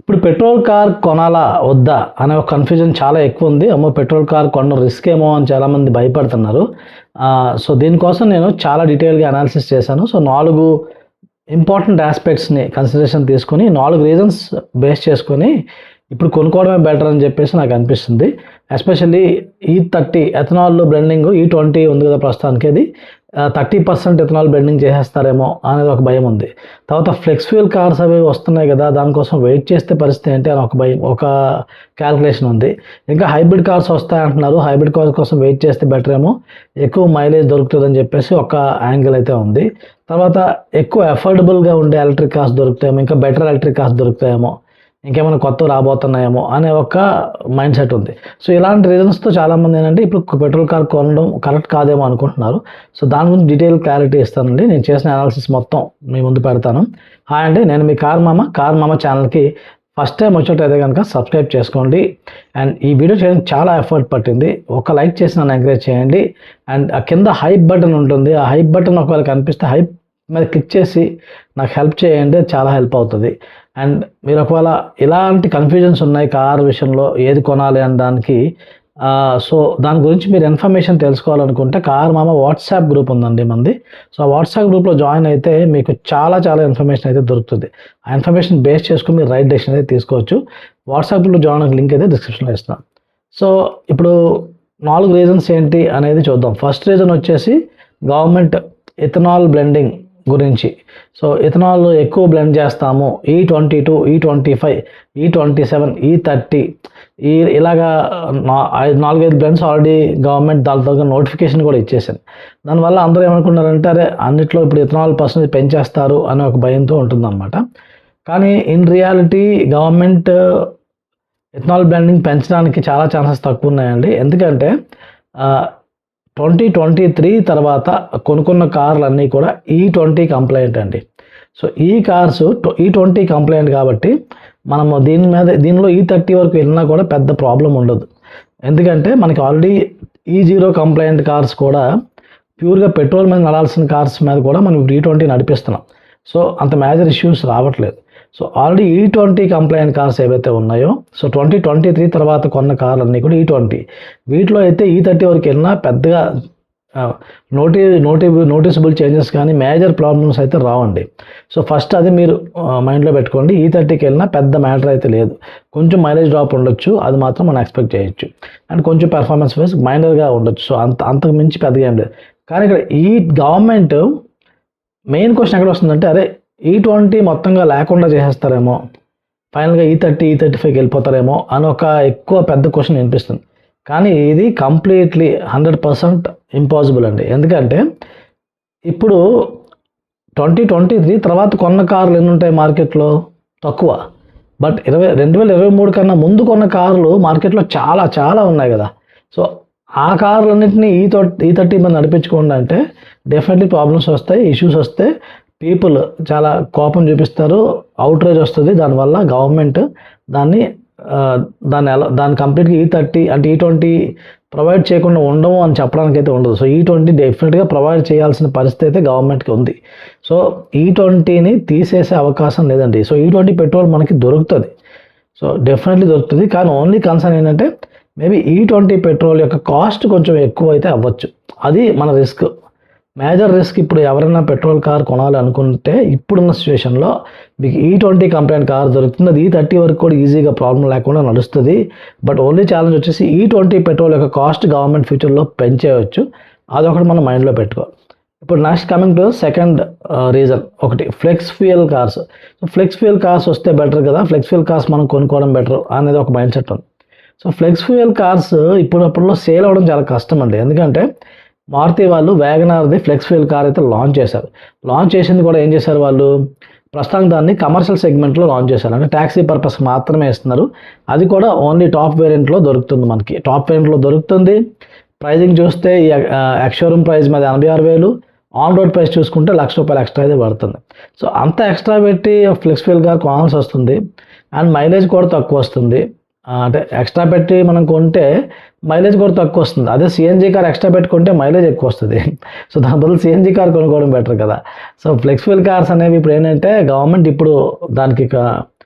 ఇప్పుడు petrol car కొనాలా వద్దా అనే ఒక కన్ఫ్యూజన్ చాలా ఎక్కువ ఉంది. అమ్మో పెట్రోల్ కార్ కొనడం రిస్క్ ఏమో అని చాలామంది భయపడుతున్నారు. సో దీనికోసం నేను చాలా డీటెయిల్గా అనాలిసిస్ చేశాను. సో 4 ఇంపార్టెంట్ ఆస్పెక్ట్స్ని కన్సిడరేషన్ తీసుకొని 4 రీజన్స్ బేస్ చేసుకొని ఇప్పుడు కొనుక్కోవడమే బెటర్ అని చెప్పేసి నాకు అనిపిస్తుంది. Especially E30 ethanol blending E20 ఉంది కదా ప్రస్తుతానికి, అది 30% ఎథనాల్ బ్లెండింగ్ చేసేస్తారేమో అనేది ఒక భయం ఉంది. తర్వాత ఫ్లెక్స్ ఫ్యూయల్ కార్స్ అవి వస్తున్నాయి కదా, దానికోసం వెయిట్ చేస్తే పరిస్థితి ఏంటి అని ఒక భయం, ఒక క్యాల్కులేషన్ ఉంది. ఇంకా హైబ్రిడ్ కార్స్ వస్తాయంటున్నారు, హైబ్రిడ్ కార్స్ కోసం వెయిట్ చేస్తే బెటర్ ఏమో, ఎక్కువ మైలేజ్ దొరుకుతుందని చెప్పేసి ఒక యాంగిల్ అయితే ఉంది. తర్వాత ఎక్కువ అఫోర్డబుల్గా ఉండే ఎలక్ట్రిక్ కార్స్ దొరుకుతాయేమో, ఇంకా బెటర్ ఎలక్ట్రిక్ కార్స్ దొరుకుతాయేమో, ఇంకేమైనా కొత్త రాబోతున్నాయేమో అనే ఒక మైండ్ సెట్ ఉంది. సో ఇలాంటి రీజన్స్తో చాలామంది ఏంటంటే ఇప్పుడు పెట్రోల్ కార్ కొనడం కరెక్ట్ కాదేమో అనుకుంటున్నారు. సో దాని గురించి డీటెయిల్ క్లారిటీ ఇస్తానండి. నేను చేసిన అనాలిసిస్ మొత్తం మీ ముందు పెడతాను. హాయ్ అండి, నేను మీ కార్ మామ ఛానల్కి ఫస్ట్ టైం వచ్చేటైతే కనుక సబ్స్క్రైబ్ చేసుకోండి. అండ్ ఈ వీడియో చేయడానికి చాలా ఎఫర్ట్ పట్టింది. ఒక లైక్ చేసి నన్ను ఎంకరేజ్ చేయండి. అండ్ ఆ కింద హైప్ బటన్ ఉంటుంది, ఆ హైప్ బటన్ ఒకవేళ కనిపిస్తే హైప్ మీద క్లిక్ చేసి నాకు హెల్ప్ చేయండి, చాలా హెల్ప్ అవుతుంది. అండ్ మీరు ఒకవేళ ఇలాంటి కన్ఫ్యూజన్స్ ఉన్నాయి కార్ విషయంలో ఏది కొనాలి అని దానికి, సో దాని గురించి మీరు ఇన్ఫర్మేషన్ తెలుసుకోవాలనుకుంటే కార్ మామ వాట్సాప్ గ్రూప్ ఉందండి మంది. సో ఆ వాట్సాప్ గ్రూప్లో జాయిన్ అయితే మీకు చాలా ఇన్ఫర్మేషన్ అయితే దొరుకుతుంది. ఆ ఇన్ఫర్మేషన్ బేస్ చేసుకుని మీరు రైట్ డెసిషన్ అయితే తీసుకోవచ్చు. వాట్సాప్ గ్రూప్లో జాయిన్ అయ్యే లింక్ అయితే డిస్క్రిప్షన్లో ఇస్తున్నాను. సో ఇప్పుడు 4 రీజన్స్ ఏంటి అనేది చూద్దాం. ఫస్ట్ రీజన్ వచ్చేసి గవర్నమెంట్ ఇథనాల్ బ్లెండింగ్ గురించి. సో ఇథనాల్ ఎక్కువ బ్లెండ్ చేస్తాము, E22, E25, E27, E30 ఇలాగా 4-5 బ్లెండ్స్ ఆల్రెడీ గవర్నమెంట్ దాంట్లో నోటిఫికేషన్ కూడా ఇచ్చేసింది. దానివల్ల అందరూ ఏమనుకున్నారంటే అరే అన్నిట్లో ఇప్పుడు ఇథనాల్ పర్సెంటేజ్ పెంచేస్తారు అనే ఒక భయంతో ఉంటుందన్నమాట. కానీ in reality government ethanol blending పెంచడానికి చాలా ఛాన్సెస్ తక్కువ ఉన్నాయండి. ఎందుకంటే 2023 తర్వాత కొనుక్కున్న కార్లు అన్నీ కూడా E20 కంప్లైంట్ అండి. సో ఈ కార్స్ E20 కంప్లైంట్ కాబట్టి మనము దీనిలో E30 వరకు వెళ్ళినా కూడా పెద్ద ప్రాబ్లం ఉండదు. ఎందుకంటే మనకి ఆల్రెడీ E0 కంప్లైంట్ కార్స్ కూడా ప్యూర్గా పెట్రోల్ మీద నడాల్సిన కార్స్ మీద కూడా మనం E20 నడిపిస్తున్నాం. సో అంత మేజర్ ఇష్యూస్ రావట్లేదు. So already E20 complaint cars ఏవైతే ఉన్నాయో, సో 2023 తర్వాత కొన్న కార్లు అన్నీ కూడా E20. వీటిలో అయితే E30 వరకు వెళ్ళినా పెద్దగా నోటీసబుల్ చేంజెస్ కానీ మేజర్ ప్రాబ్లమ్స్ అయితే రావండి. సో ఫస్ట్ అది మీరు మైండ్లో పెట్టుకోండి. E30కి వెళ్ళినా పెద్ద మ్యాటర్ అయితే లేదు. కొంచెం మైలేజ్ డ్రాప్ ఉండొచ్చు, అది మాత్రం మనం ఎక్స్పెక్ట్ చేయొచ్చు. అండ్ కొంచెం పెర్ఫార్మెన్స్ వైజ్ మైనర్గా ఉండొచ్చు. సో అంతకు మించి పెద్దగా ఏం లేదు. కానీ ఇక్కడ ఈ గవర్నమెంట్ మెయిన్ క్వశ్చన్ ఎక్కడ వస్తుందంటే అరే E20 మొత్తంగా లేకుండా చేసేస్తారేమో, ఫైనల్గా E30, E35కి వెళ్ళిపోతారేమో అని ఒక ఎక్కువ పెద్ద క్వశ్చన్ వినిపిస్తుంది. కానీ ఇది కంప్లీట్లీ 100% ఇంపాసిబుల్ అండి. ఎందుకంటే ఇప్పుడు 2023 తర్వాత కొన్న కార్లు ఎన్ని ఉంటాయి మార్కెట్లో? తక్కువ. బట్ 2023 కన్నా ముందు కొన్న కార్లు మార్కెట్లో చాలా ఉన్నాయి కదా. సో ఆ కార్లన్నింటినీ E30 మీద నడిపించుకోండి అంటే డెఫినెట్లీ ప్రాబ్లమ్స్ వస్తాయి, ఇష్యూస్ వస్తాయి, పీపుల్ చాలా కోపం చూపిస్తారు, అవుట్రేజ్ వస్తుంది. దానివల్ల గవర్నమెంట్ దాన్ని కంప్లీట్గా E30 అంటే E20 ప్రొవైడ్ చేయకుండా ఉండము అని చెప్పడానికి అయితే ఉండదు. సో E20 డెఫినెట్గా ప్రొవైడ్ చేయాల్సిన పరిస్థితి అయితే గవర్నమెంట్కి ఉంది. సో E20ని తీసేసే అవకాశం లేదండి. సో E20 పెట్రోల్ మనకి దొరుకుతుంది, సో డెఫినెట్లీ దొరుకుతుంది. కానీ ఓన్లీ కన్సర్న్ ఏంటంటే మేబీ E20 పెట్రోల్ యొక్క కాస్ట్ కొంచెం ఎక్కువ అయితే అవ్వచ్చు. అది మన రిస్క్, మేజర్ రిస్క్. ఇప్పుడు ఎవరైనా పెట్రోల్ కార్ కొనాలి అనుకుంటే ఇప్పుడున్న సిచ్యువేషన్లో మీకు E20 కంప్లైంట్ కార్ దొరుకుతుంది. అది E30 వరకు కూడా ఈజీగా ప్రాబ్లం లేకుండా నడుస్తుంది. బట్ ఓన్లీ ఛాలెంజ్ వచ్చేసి E20 పెట్రోల్ యొక్క కాస్ట్ గవర్నమెంట్ ఫ్యూచర్లో పెంచేయవచ్చు. అదొకటి మనం మైండ్లో పెట్టుకోవాలి. ఇప్పుడు next coming to second reason, ఒకటి flex fuel cars. So flex fuel cars వస్తే బెటర్ కదా, ఫ్లెక్స్ ఫ్యూయల్ కార్స్ మనం కొనుక్కోవడం బెటర్ అనేది ఒక మైండ్ సెట్ ఉంది. సో ఫ్లెక్స్ ఫ్యూయల్ కార్స్ ఇప్పుడప్పుడులో సేల్ అవ్వడం చాలా కష్టం అండి. ఎందుకంటే మారుతి వాళ్ళు వ్యాగనార్ది ఫ్లెక్స్ ఫ్యూయల్ కార్ అయితే లాంచ్ చేశారు. లాంచ్ చేసింది కూడా ఏం చేశారు వాళ్ళు, ప్రస్తుతానికి దాన్ని కమర్షియల్ సెగ్మెంట్లో లాంచ్ చేశారు. అంటే ట్యాక్సీ పర్పస్ మాత్రమే ఇస్తున్నారు. అది కూడా ఓన్లీ టాప్ వేరియంట్లో దొరుకుతుంది. మనకి టాప్ వేరియంట్లో దొరుకుతుంది. ప్రైజింగ్ చూస్తే ఈ ఎక్స్షోరూమ్ ప్రైస్ మీద 86,000, ఆన్ రోడ్ ప్రైస్ చూసుకుంటే ₹1,00,000 ఎక్స్ట్రా అయితే పడుతుంది. సో అంత ఎక్స్ట్రా పెట్టి ఫ్లెక్స్ ఫ్యూయల్ కార్ కొనాల్సి వస్తుంది. అండ్ మైలేజ్ కూడా తక్కువ వస్తుంది. అంటే ఎక్స్ట్రా పెట్టి మనం కొంటే మైలేజ్ కూడా తక్కువ వస్తుంది. అదే సిఎన్జీ కార్ ఎక్స్ట్రా పెట్టుకుంటే మైలేజ్ ఎక్కువ వస్తుంది. సో దాని బదులు సిఎన్జీ కార్ కొనుక్కోవడం బెటర్ కదా. సో ఫ్లెక్స్ ఫ్యూయల్ కార్స్ అనేవి ఇప్పుడు ఏంటంటే గవర్నమెంట్ ఇప్పుడు దానికి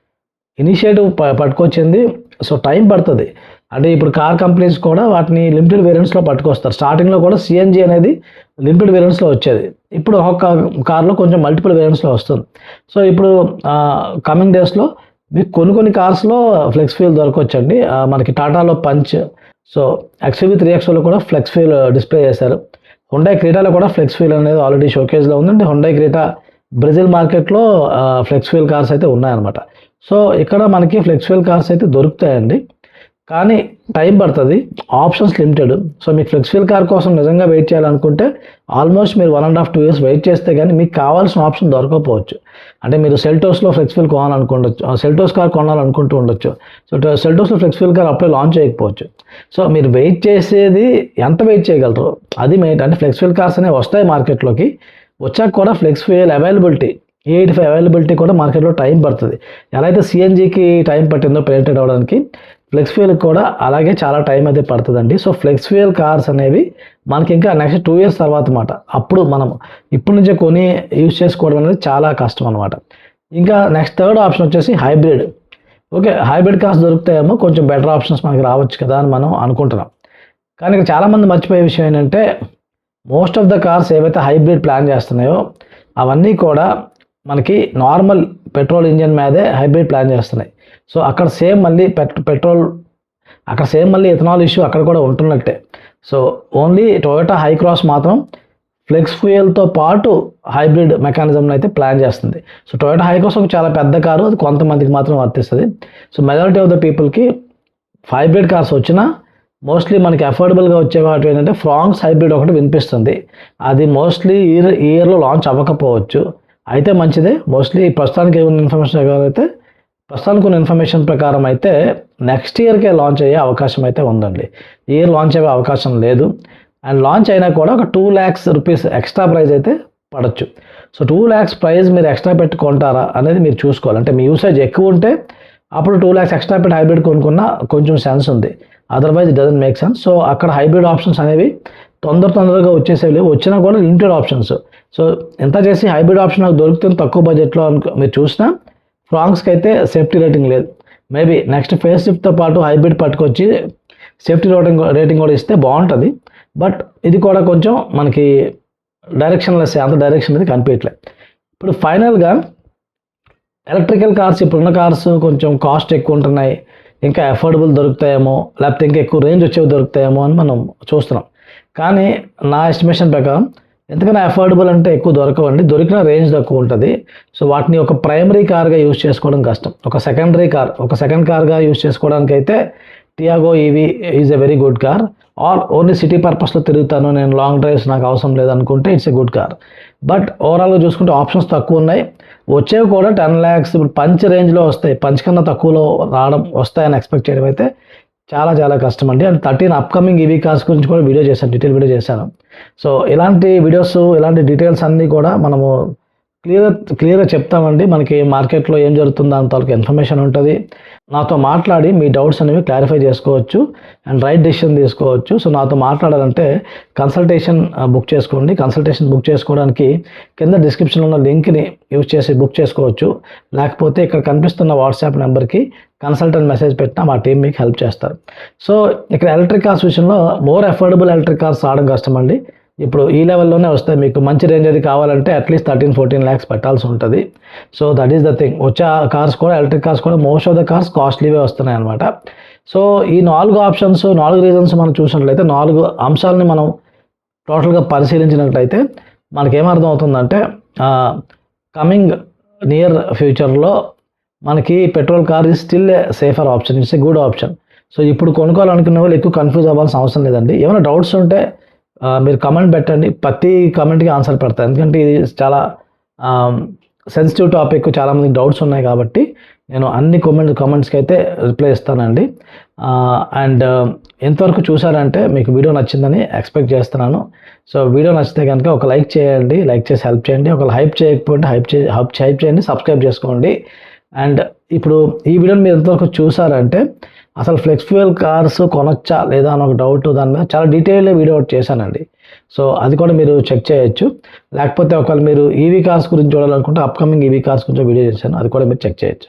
ఇనిషియేటివ్ పట్టుకొచ్చింది. సో టైం పడుతుంది. అంటే ఇప్పుడు కార్ కంపెనీస్ కూడా వాటిని లిమిటెడ్ వేరియంట్స్లో పట్టుకొస్తారు. స్టార్టింగ్లో కూడా సిఎన్జి అనేది లిమిటెడ్ వేరియంట్స్లో వచ్చేది. ఇప్పుడు ఒక కార్లో కొంచెం మల్టిపుల్ వేరియంట్స్లో వస్తుంది. సో ఇప్పుడు కమింగ్ డేస్లో మీకు కొన్ని కార్స్లో ఫ్లెక్స్ ఫ్యూయల్ దొరకొచ్చండి. మనకి టాటాలో పంచ్, సో XUV 3XOలో కూడా ఫ్లెక్స్ ఫ్యూయల్ డిస్ప్లే చేశారు. హుండై క్రీటాలో కూడా ఫ్లెక్స్ ఫ్యూయల్ అనేది ఆల్రెడీ షోకేజ్లో ఉందండి. హుండై క్రీటా బ్రెజిల్ మార్కెట్లో ఫ్లెక్స్ ఫ్యూయల్ కార్స్ అయితే ఉన్నాయన్నమాట. సో ఇక్కడ మనకి ఫ్లెక్స్ ఫ్యూయల్ కార్స్ అయితే దొరుకుతాయండి, కానీ టైం పడుతుంది, ఆప్షన్స్ లిమిటెడ్. సో మీకు ఫ్లెక్స్ ఫ్యూయల్ కార్ కోసం నిజంగా వెయిట్ చేయాలనుకుంటే ఆల్మోస్ట్ మీరు 1.5-2 years వెయిట్ చేస్తే కానీ మీకు కావాల్సిన ఆప్షన్ దొరకకపోవచ్చు. అంటే మీరు సెల్టోస్లో ఫ్లెక్స్ ఫ్యూయల్ కొనాలనుకుండొచ్చు, సెల్టోస్ కార్ కొనాలనుకుంటూ ఉండొచ్చు. సో సెల్టోస్లో ఫ్లెక్స్ ఫ్యూయల్ కార్ అప్పుడే లాంచ్ చేయకపోవచ్చు. సో మీరు వెయిట్ చేసేది ఎంత వెయిట్ చేయగలరు, అది మెయిన్. అంటే ఫ్లెక్స్ ఫ్యూయల్ కార్స్ అనేవి వస్తాయి మార్కెట్లోకి, వచ్చాక కూడా flex fuel availability, E85 availability కూడా మార్కెట్లో టైం పడుతుంది. ఎలా అయితే సిఎన్జికి టైం పట్టిందో పెనిట్రేట్ అవ్వడానికి, ఫ్లెక్స్ ఫ్యూయల్కి కూడా అలాగే చాలా టైం అయితే పడుతుందండి. సో ఫ్లెక్స్ ఫ్యూయల్ కార్స్ అనేవి మనకి ఇంకా నెక్స్ట్ 2 years తర్వాత అన్నమాట. అప్పుడు మనం ఇప్పటి నుంచే కొని యూజ్ చేసుకోవడం అనేది చాలా కష్టం అనమాట. ఇంకా నెక్స్ట్ థర్డ్ ఆప్షన్ వచ్చేసి హైబ్రిడ్. ఓకే, హైబ్రిడ్ కార్స్ దొరుకుతాయేమో, కొంచెం బెటర్ ఆప్షన్స్ మనకి రావచ్చు కదా అని మనం అనుకుంటున్నాం. కానీ ఇక్కడ చాలామంది మర్చిపోయే విషయం ఏంటంటే, మోస్ట్ ఆఫ్ ద కార్స్ ఏవైతే హైబ్రిడ్ ప్లాన్ చేస్తున్నాయో అవన్నీ కూడా మనకి నార్మల్ పెట్రోల్ ఇంజన్ మీదే హైబ్రిడ్ ప్లాన్ చేస్తున్నాయి. సో అక్కడ సేమ్ మళ్ళీ పెట్రోల్, అక్కడ సేమ్ మళ్ళీ ఎథనాల్ ఇష్యూ అక్కడ కూడా ఉంటున్నట్టే. సో ఓన్లీ టొయోటా హైక్రాస్ మాత్రం ఫ్లెక్స్ ఫ్యూయల్తో పాటు హైబ్రిడ్ మెకానిజంని అయితే ప్లాన్ చేస్తుంది. సో టొయోటా హైక్రాస్ ఒక చాలా పెద్ద కారు, అది కొంతమందికి మాత్రం వర్తిస్తుంది. సో మెజారిటీ ఆఫ్ ద పీపుల్కి హైబ్రిడ్ కార్స్ వచ్చినా మోస్ట్లీ మనకి అఫోర్డబుల్గా వచ్చే వాటి ఏంటంటే ఫ్రాంక్స్ హైబ్రిడ్ ఒకటి వినిపిస్తుంది. అది మోస్ట్లీ ఇయర్లో లాంచ్ అవ్వకపోవచ్చు, అయితే మంచిదే. మోస్ట్లీ ప్రస్తుతానికి కొన్ని ఇన్ఫర్మేషన్ ప్రకారం అయితే నెక్స్ట్ ఇయర్కే లాంచ్ అయ్యే అవకాశం అయితే ఉందండి. ఈ ఇయర్ లాంచ్ అయ్యే అవకాశం లేదు. అండ్ లాంచ్ అయినా కూడా ఒక 2 lakhs రూపీస్ ఎక్స్ట్రా ప్రైస్ అయితే పడచ్చు. సో 2 lakhs ప్రైస్ మీరు ఎక్స్ట్రా పెట్టుకుంటారా అనేది మీరు చూసుకోవాలి. అంటే మీ యూసేజ్ ఎక్కువ ఉంటే అప్పుడు 2 lakhs ఎక్స్ట్రా పెట్టి హైబ్రిడ్ కొనుక్కున్నా కొంచెం సెన్స్ ఉంది, otherwise it doesn't make sense. So అక్కడ హైబ్రిడ్ ఆప్షన్స్ అనేవి తొందరగా వచ్చేసేవి లేవు, వచ్చినా కూడా లిమిటెడ్ ఆప్షన్స్. సో ఎంత చేసి హైబ్రిడ్ ఆప్షన్ నాకు దొరుకుతుంది తక్కువ బడ్జెట్లో మీరు చూసినా ఫ్రాంక్స్కి అయితే సేఫ్టీ రేటింగ్ లేదు. మేబీ నెక్స్ట్ ఫేస్ లిఫ్ట్తో పాటు హైబ్రిడ్ పట్టుకొచ్చి సేఫ్టీ రేటింగ్ కూడా ఇస్తే బాగుంటుంది. బట్ ఇది కూడా కొంచెం మనకి డైరెక్షన్లెస్, అంత డైరెక్షన్ అనేది కనిపించట్లేదు. ఇప్పుడు ఫైనల్గా ఎలక్ట్రికల్ కార్స్, ఇప్పుడున్న కార్స్ కొంచెం కాస్ట్ ఎక్కువ ఉంటున్నాయి, ఇంకా అఫోర్డబుల్ దొరుకుతాయేమో, లేకపోతే ఇంకా ఎక్కువ రేంజ్ వచ్చేవి దొరుకుతాయేమో అని మనం చూస్తున్నాం. కానీ నా ఎస్టిమేషన్ ప్రకారం ఎందుకన్నా అఫోర్డబుల్ అంటే ఎక్కువ దొరకవండి, దొరికిన రేంజ్ తక్కువ ఉంటుంది. సో వాటిని ఒక ప్రైమరీ కార్గా యూజ్ చేసుకోవడం కష్టం. ఒక సెకండ్ కార్గా యూజ్ చేసుకోవడానికి అయితే Tiago EV is a very good car. Or only city పర్పస్లో తిరుగుతాను, నేను లాంగ్ డ్రైవ్స్ నాకు అవసరం లేదనుకుంటే it's a good car. But ఓవరాల్గా చూసుకుంటే ఆప్షన్స్ తక్కువ ఉన్నాయి, వచ్చేవి కూడా 10 lakhs. ఇప్పుడు పంచ్ రేంజ్లో వస్తాయి, పంచ్ కన్నా తక్కువలో వస్తాయని ఎక్స్పెక్ట్ చేయడం అయితే చాలా కష్టం అండి. అండ్ 13 అప్కమింగ్ ఈవీ కార్స్ గురించి కూడా డీటెయిల్ వీడియో చేశాను. సో ఇలాంటి వీడియోస్, ఇలాంటి డీటెయిల్స్ అన్నీ కూడా మనము క్లియర్గా చెప్తామండి. మనకి మార్కెట్లో ఏం జరుగుతుందో అంతవరకు ఇన్ఫర్మేషన్ ఉంటుంది. నాతో మాట్లాడి మీ డౌట్స్ అనేవి క్లారిఫై చేసుకోవచ్చు అండ్ రైట్ డెసిషన్ తీసుకోవచ్చు. సో నాతో మాట్లాడాలంటే కన్సల్టేషన్ బుక్ చేసుకోండి. కన్సల్టేషన్ బుక్ చేసుకోవడానికి కింద డిస్క్రిప్షన్లో ఉన్న లింక్ని యూజ్ చేసి బుక్ చేసుకోవచ్చు. లేకపోతే ఇక్కడ కనిపిస్తున్న వాట్సాప్ నెంబర్కి కన్సల్టెంట్ మెసేజ్ పెట్టినా మా టీం మీకు హెల్ప్ చేస్తారు. సో ఇక్కడ ఎలక్ట్రిక్ కార్స్ విషయంలో మోర్ అఫోర్డబుల్ ఎలక్ట్రిక్ కార్స్ రావడం కష్టం అండి. ఇప్పుడు ఈ లెవెల్లోనే వస్తాయి. మీకు మంచి రేంజ్ అది కావాలంటే అట్లీస్ట్ 13-14 lakhs పెట్టాల్సి ఉంటుంది. So that is the thing. వచ్చే కార్స్ కూడా, ఎలక్ట్రిక్ కార్స్ కూడా మోస్ట్ ఆఫ్ ద కార్స్ కాస్ట్లీవే వస్తున్నాయి అనమాట. సో ఈ 4 ఆప్షన్స్, 4 రీజన్స్ మనం చూసినట్లయితే, 4 అంశాలని మనం టోటల్గా పరిశీలించినట్లయితే మనకేమర్థం అవుతుందంటే, కమింగ్ నియర్ ఫ్యూచర్లో మనకి petrol car is still A safer option, it's a good option. So ఇప్పుడు కొనుక్కోవాలనుకునే వాళ్ళు ఎక్కువ కన్ఫ్యూజ్ అవ్వాల్సిన అవసరం లేదండి. ఏమైనా డౌట్స్ ఉంటే మీరు కమెంట్ పెట్టండి, ప్రతి కమెంట్కి ఆన్సర్ పెడతాను. ఎందుకంటే ఇది చాలా సెన్సిటివ్ టాపిక్, చాలామందికి డౌట్స్ ఉన్నాయి కాబట్టి నేను అన్ని కామెంట్స్కి అయితే రిప్లై ఇస్తానండి. అండ్ ఎంతవరకు చూసారంటే మీకు వీడియో నచ్చిందని ఎక్స్పెక్ట్ చేస్తున్నాను. సో వీడియో నచ్చితే కనుక ఒక లైక్ చేయండి, లైక్ చేసి హెల్ప్ చేయండి. ఒకవేళ హైప్ చేయకపోతే హైప్ చేయండి, సబ్స్క్రైబ్ చేసుకోండి. అండ్ ఇప్పుడు ఈ వీడియోని మీరు ఎంతవరకు చూసారంటే అసలు ఫ్లెక్స్ ఫ్యూయల్ కార్స్ కొనొచ్చా లేదా అని ఒక డౌట్, దాని మీద చాలా డీటెయిల్గా వీడియో చేశానండి. సో అది కూడా మీరు చెక్ చేయొచ్చు. లేకపోతే ఒకవేళ మీరు ఈవీ కార్స్ గురించి చూడాలనుకుంటే అప్కమింగ్ ఈవీ కార్స్ గురించి వీడియో చేశాను, అది కూడా మీరు చెక్ చేయొచ్చు.